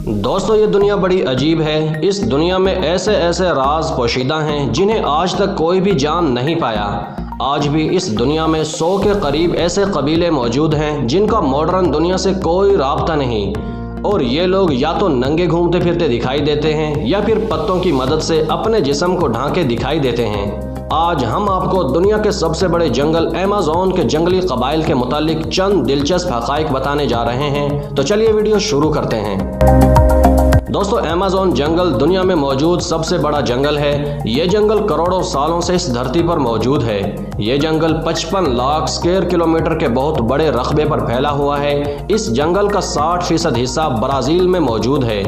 दोस्तों, ये दुनिया बड़ी अजीब है। इस दुनिया में ऐसे ऐसे राज पोशीदा हैं जिन्हें आज तक कोई भी जान नहीं पाया। आज भी इस दुनिया में 100 के करीब ऐसे कबीले मौजूद हैं जिनका मॉडर्न दुनिया से कोई राब्ता नहीं, और ये लोग या तो नंगे घूमते फिरते दिखाई देते हैं या फिर पत्तों की मदद से अपने जिस्म को ढांके दिखाई देते हैं। आज हम आपको दुनिया के सबसे बड़े जंगल अमेज़न के जंगली कबाइल के मुतालिक चंद दिलचस्प हक़ाइक़ बताने जा रहे हैं। तो चलिए वीडियो शुरू करते हैं। दोस्तों, अमेज़न जंगल दुनिया में मौजूद सबसे बड़ा जंगल है। ये जंगल करोड़ों सालों से इस धरती पर मौजूद है। ये जंगल 55 लाख स्क्वायर किलोमीटर के बहुत बड़े रकबे पर फैला हुआ है। इस जंगल का 60% हिस्सा ब्राज़ील में मौजूद है।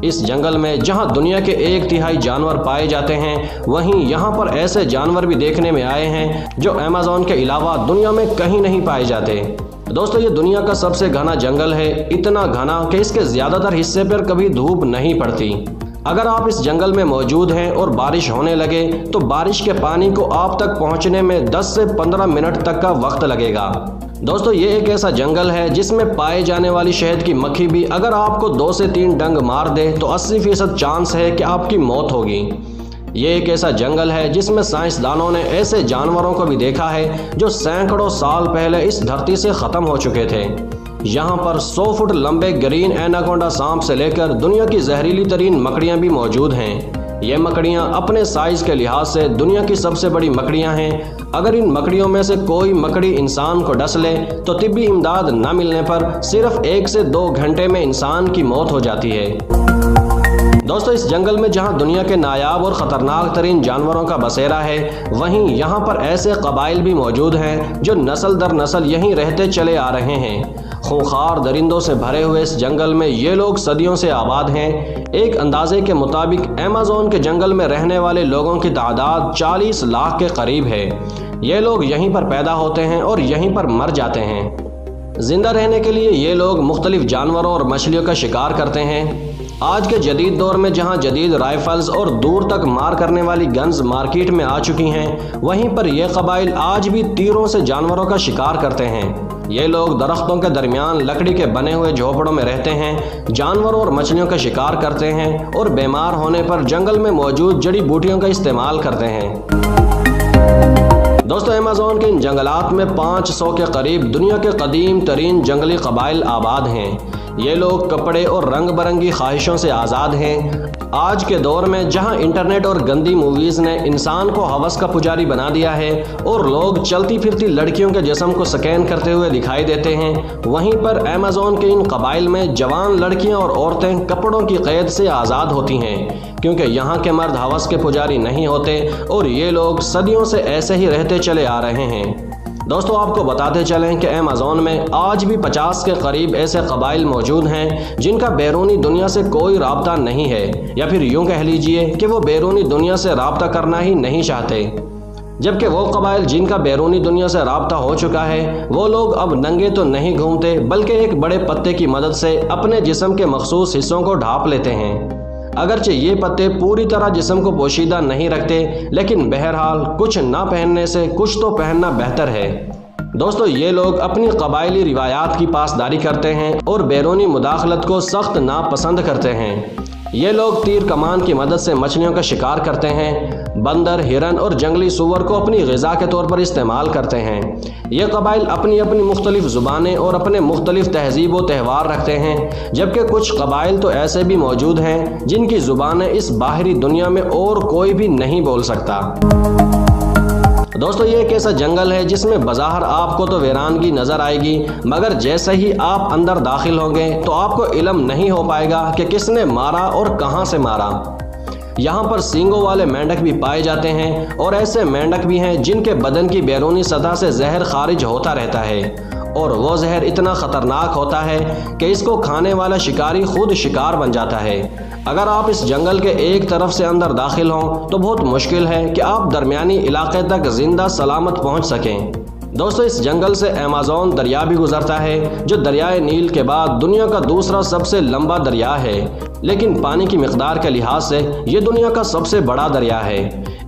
इस जंगल में जहां दुनिया के 1/3 जानवर पाए जाते हैं, वहीं यहां पर ऐसे जानवर भी देखने में आए हैं जो अमेज़न के अलावा दुनिया में कहीं नहीं पाए जाते। दोस्तों, ये दुनिया का सबसे घना जंगल है, इतना घना कि इसके ज़्यादातर हिस्से पर कभी धूप नहीं पड़ती। अगर आप इस जंगल में मौजूद हैं और बारिश होने लगे तो बारिश के पानी को आप तक पहुंचने में 10 से 15 मिनट तक का वक्त लगेगा। दोस्तों, ये एक ऐसा जंगल है जिसमें पाए जाने वाली शहद की मक्खी भी अगर आपको 2 से 3 डंग मार दे तो 80% चांस है कि आपकी मौत होगी। ये एक ऐसा जंगल है जिसमें साइंसदानों ने ऐसे जानवरों को भी देखा है जो सैकड़ों साल पहले इस धरती से ख़त्म हो चुके थे। यहाँ पर 100 फुट लंबे ग्रीन एनाकोंडा सांप से लेकर दुनिया की जहरीली तरीन मकड़ियाँ भी मौजूद हैं। ये मकड़ियाँ अपने साइज़ के लिहाज से दुनिया की सबसे बड़ी मकड़ियाँ हैं। अगर इन मकड़ियों में से कोई मकड़ी इंसान को डस ले तो तिब्बी इमदाद न मिलने पर सिर्फ 1 से 2 घंटे में इंसान की मौत हो जाती है। दोस्तों, इस जंगल में जहां दुनिया के नायाब और ख़तरनाक तरीन जानवरों का बसेरा है, वहीं यहां पर ऐसे कबाइल भी मौजूद हैं जो नस्ल दर नस्ल यहीं रहते चले आ रहे हैं। खूंखार दरिंदों से भरे हुए इस जंगल में ये लोग सदियों से आबाद हैं। एक अंदाजे के मुताबिक अमेज़न के जंगल में रहने वाले लोगों की तादाद 40 लाख के करीब है। ये लोग यहीं पर पैदा होते हैं और यहीं पर मर जाते हैं। जिंदा रहने के लिए ये लोग मुख्तलिफ जानवरों और मछलियों का शिकार करते हैं। आज के जदीद दौर में जहां जदीद राइफल्स और दूर तक मार करने वाली गन्स मार्केट में आ चुकी हैं, वहीं पर यह कबाइल आज भी तीरों से जानवरों का शिकार करते हैं। ये लोग दरख्तों के दरमियान लकड़ी के बने हुए झोपड़ों में रहते हैं, जानवरों और मछलियों का शिकार करते हैं और बीमार होने पर जंगल में मौजूद जड़ी बूटियों का इस्तेमाल करते हैं। दोस्तों, अमेज़न के इन जंगलात में 500 के करीब दुनिया के कदीम तरीन जंगली कबाइल आबाद हैं। ये लोग कपड़े और रंग बिरंगी ख्वाहिशों से आज़ाद हैं। आज के दौर में जहां इंटरनेट और गंदी मूवीज़ ने इंसान को हवस का पुजारी बना दिया है और लोग चलती फिरती लड़कियों के जिस्म को स्कैन करते हुए दिखाई देते हैं, वहीं पर अमेज़न के इन कबाइल में जवान लड़कियां और औरतें कपड़ों की क़ैद से आज़ाद होती हैं, क्योंकि यहाँ के मर्द हवस के पुजारी नहीं होते और ये लोग सदियों से ऐसे ही रहते चले आ रहे हैं। दोस्तों, आपको बताते चलें कि अमेज़न में आज भी 50 के करीब ऐसे कबाइल मौजूद हैं जिनका बैरूनी दुनिया से कोई राब्ता नहीं है, या फिर यूं कह लीजिए कि वो बैरूनी दुनिया से राब्ता करना ही नहीं चाहते। जबकि वो कबाइल जिनका बैरूनी दुनिया से राब्ता हो चुका है, वो लोग अब नंगे तो नहीं घूमते बल्कि एक बड़े पत्ते की मदद से अपने जिस्म के मखसूस हिस्सों को ढांप लेते हैं। अगरचे ये पत्ते पूरी तरह जिस्म को पोशीदा नहीं रखते, लेकिन बहरहाल कुछ ना पहनने से कुछ तो पहनना बेहतर है। दोस्तों, ये लोग अपनी कबायली रिवायात की पासदारी करते हैं और बैरूनी मुदाखलत को सख्त नापसंद करते हैं। ये लोग तीर कमान की मदद से मछलियों का शिकार करते हैं। बंदर, हिरन और जंगली सूअर को अपनी ग़िज़ा के तौर पर इस्तेमाल करते हैं। ये कबाइल अपनी अपनी मुख्तलिफ ज़ुबानें और अपने मुख्तलिफ तहज़ीब व त्यौहार रखते हैं, जबकि कुछ कबाइल तो ऐसे भी मौजूद हैं जिनकी ज़ुबानें इस बाहरी दुनिया में और कोई भी नहीं बोल सकता। दोस्तों, ये एक ऐसा जंगल है जिसमें बज़ाहिर आपको तो वीरानगी नज़र आएगी, मगर जैसे ही आप अंदर दाखिल होंगे तो आपको इल्म नहीं हो पाएगा कि किसने मारा और कहां से मारा। यहाँ पर सींगों वाले मेंढक भी पाए जाते हैं और ऐसे मेंढक भी हैं जिनके बदन की बैरूनी सतह से जहर खारिज होता रहता है, और वो जहर इतना ख़तरनाक होता है कि इसको खाने वाला शिकारी खुद शिकार बन जाता है। अगर आप इस जंगल के एक तरफ से अंदर दाखिल हों तो बहुत मुश्किल है कि आप दरमियानी इलाके तक जिंदा सलामत पहुंच सकें। दोस्तों, इस जंगल से अमेज़न दरिया भी गुजरता है, जो दरियाए नील के बाद दुनिया का दूसरा सबसे लंबा दरिया है, लेकिन पानी की मिकदार के लिहाज से ये दुनिया का सबसे बड़ा दरिया है।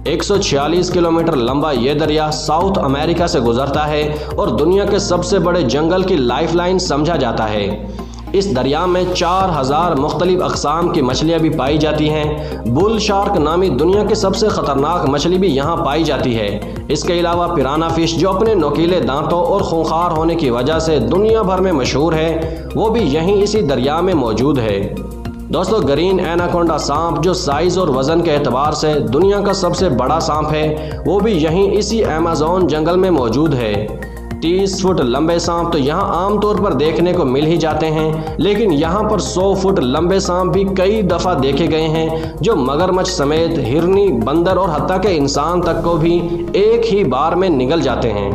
146 किलोमीटर लंबा ये दरिया साउथ अमेरिका से गुजरता है और दुनिया के सबसे बड़े जंगल की लाइफलाइन समझा जाता है। इस दरिया में 4000 मुख्तलिफ अक़साम की मछलियाँ भी पाई जाती हैं। बुल शार्क नामी दुनिया की सबसे ख़तरनाक मछली भी यहाँ पाई जाती है। इसके अलावा पिराना फिश जो अपने नुकीले दांतों और खूंखार होने की वजह से दुनिया भर में मशहूर है, वो भी यहीं इसी दरिया में मौजूद है। दोस्तों, ग्रीन एनाकोंडा सांप जो साइज़ और वज़न के एतबार से दुनिया का सबसे बड़ा सांप है, वो भी यहीं इसी अमेज़न जंगल में मौजूद है। 30 फुट लंबे सांप तो यहाँ आमतौर पर देखने को मिल ही जाते हैं, लेकिन यहाँ पर 100 फुट लंबे सांप भी कई दफ़ा देखे गए हैं, जो मगरमच्छ समेत हिरनी, बंदर और हत्ता के इंसान तक को भी एक ही बार में निगल जाते हैं।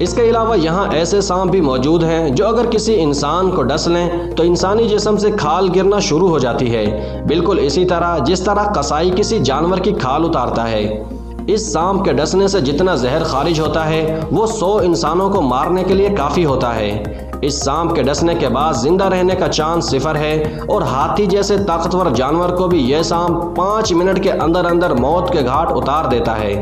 इसके अलावा यहाँ ऐसे सांप भी मौजूद हैं जो अगर किसी इंसान को डस लें तो इंसानी जिस्म से खाल गिरना शुरू हो जाती है, बिल्कुल इसी तरह जिस तरह कसाई किसी जानवर की खाल उतारता है। इस सांप के डसने से जितना जहर खारिज होता है वो 100 इंसानों को मारने के लिए काफ़ी होता है। इस सांप के डसने के बाद जिंदा रहने का चांस 0 है और हाथी जैसे ताकतवर जानवर को भी यह सांप 5 मिनट के अंदर अंदर मौत के घाट उतार देता है।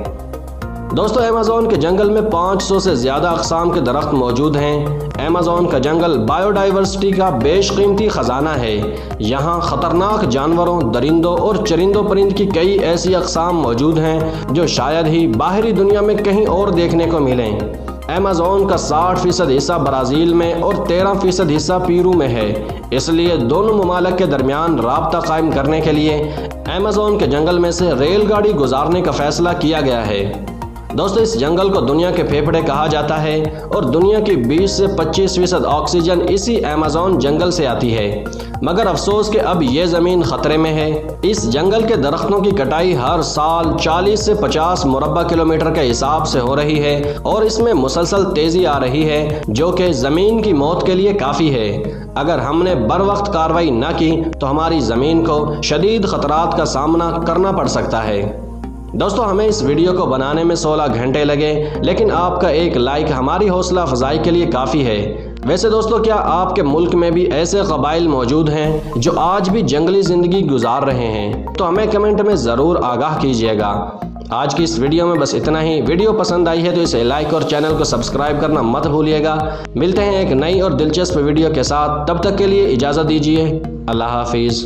दोस्तों, अमेज़न के जंगल में 500 से ज़्यादा अक़साम के दरख्त मौजूद हैं। अमेज़न का जंगल बायोडाइवर्सिटी का बेशकीमती ख़जाना है। यहाँ ख़तरनाक जानवरों, दरिंदों और चरिंदों परिंद की कई ऐसी अक़साम मौजूद हैं जो शायद ही बाहरी दुनिया में कहीं और देखने को मिलें। अमेज़न का 60% हिस्सा ब्राज़ील में और 13% हिस्सा पेरू में है। इसलिए दोनों ममालिक के दरमियान राब्ता कायम करने के लिए अमेज़न के जंगल में से रेलगाड़ी गुजारने का फ़ैसला किया गया है। दोस्तों, इस जंगल को दुनिया के फेफड़े कहा जाता है और दुनिया की 20 से 25% ऑक्सीजन इसी अमेज़न जंगल से आती है। मगर अफसोस कि अब ये ज़मीन ख़तरे में है। इस जंगल के दरख्तों की कटाई हर साल 40 से 50 मुरब्बा किलोमीटर के हिसाब से हो रही है और इसमें मुसलसल तेज़ी आ रही है, जो कि ज़मीन की मौत के लिए काफ़ी है। अगर हमने बर वक्त कार्रवाई न की तो हमारी ज़मीन को शदीद ख़तरात का सामना करना पड़ सकता है। दोस्तों, हमें इस वीडियो को बनाने में 16 घंटे लगे, लेकिन आपका एक लाइक हमारी हौसला अफजाई के लिए काफ़ी है। वैसे दोस्तों, क्या आपके मुल्क में भी ऐसे कबाइल मौजूद हैं जो आज भी जंगली ज़िंदगी गुजार रहे हैं? तो हमें कमेंट में ज़रूर आगाह कीजिएगा। आज की इस वीडियो में बस इतना ही। वीडियो पसंद आई है तो इसे लाइक और चैनल को सब्सक्राइब करना मत भूलिएगा। मिलते हैं एक नई और दिलचस्प वीडियो के साथ, तब तक के लिए इजाज़त दीजिए। अल्लाह हाफिज़।